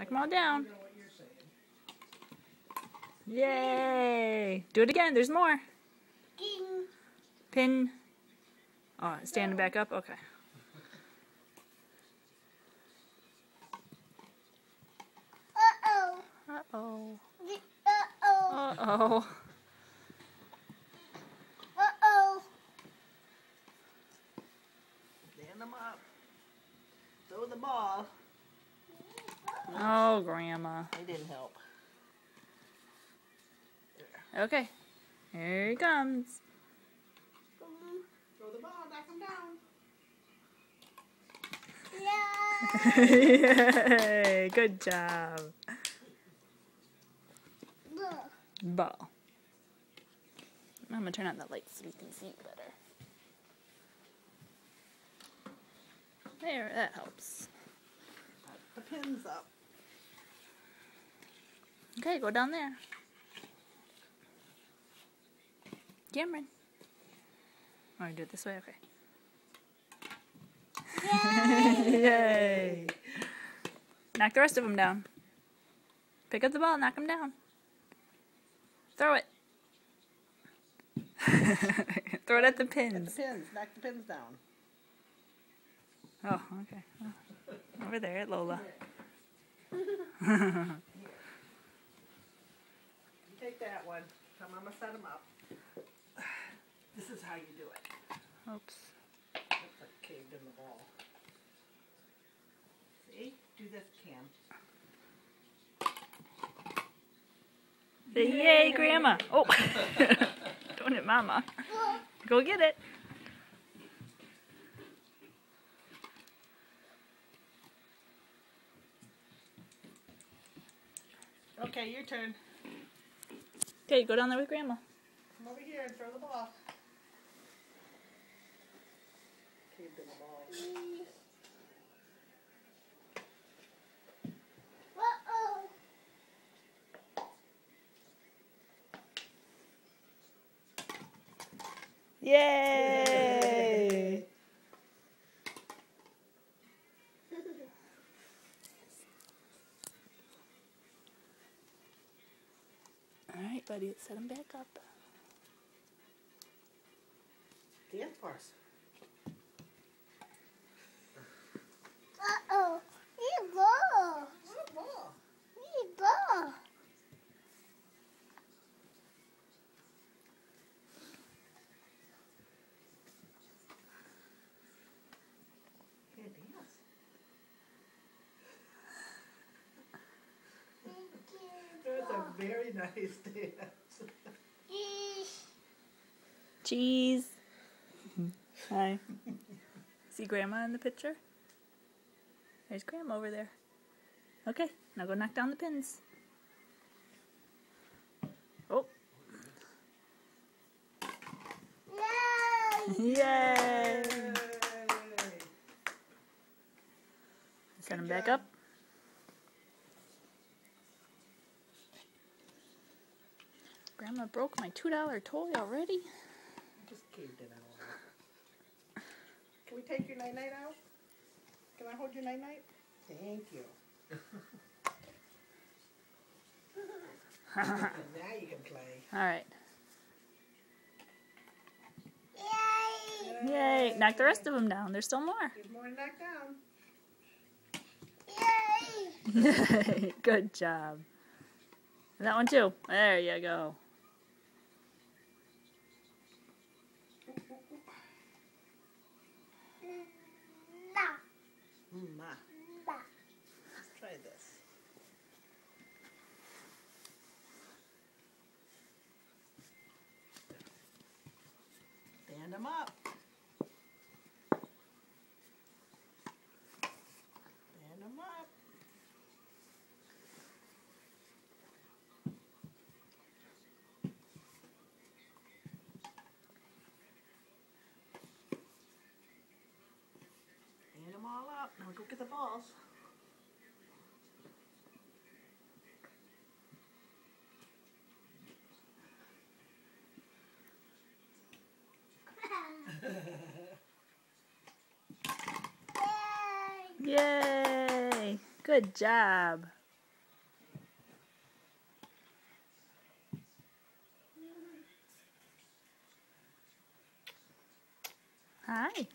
Knock them all down. Yay! Do it again. There's more. Pin. Oh, standing back up? Okay. Uh-oh. Uh-oh. Uh-oh. Uh-oh. Uh-oh. Stand them up. Throw the ball. Oh, Grandma. They didn't help. Okay. Here he comes. Throw the ball, knock him down. Yeah. Yay! Good job. Ball. I'm gonna turn on the lights so we can see better. There, that helps. The pin's up. Okay, go down there. Cameron. Oh, you do it this way? Okay. Yay! Knock the rest of them down. Pick up the ball, knock them down. Throw it. Throw it at the At pins. the pins. Knock the pins down. Oh, okay. Oh. Over there at Lola. Take that one. Come, I'm going to set them up. This is how you do it. Oops. Looks like caved in the ball. See? Do this, Cam. Yay, Grandma. Oh. Don't hit Mama. Go get it. Okay, your turn. Okay, go down there with Grandma. Come over here and throw the ball. Caved in the ball. Uh-oh. Yay! Alright, buddy, let's set him back up. Dance bars. Uh-oh. You ball. What a ball. You ball. Can't dance. That's a very nice dance. Cheese. Hi. See Grandma in the picture? There's Grandma over there. Okay, now go knock down the pins. Oh. Yay. Yay! Set him back up. Grandma broke my $2 toy already. Just caved in it all. Can we take your night-night out? Can I hold your night-night? Thank you. Now you can play. Alright. Yay. Yay! Knock the rest of them down. There's still more. There's more to knock down. Yay. Good job. That one too. There you go. Ma. Let's try this. Stand them up. Stand them up. Stand them all up. Now go get the balls. Yay! Good job. Hi.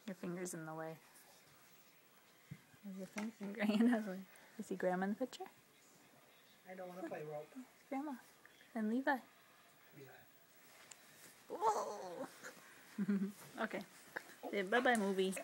Your finger's in the way. Where's your finger? You see Grandma in the picture? I don't want to play rope. Grandma. And Levi. Whoa. Okay. Bye-bye, movie.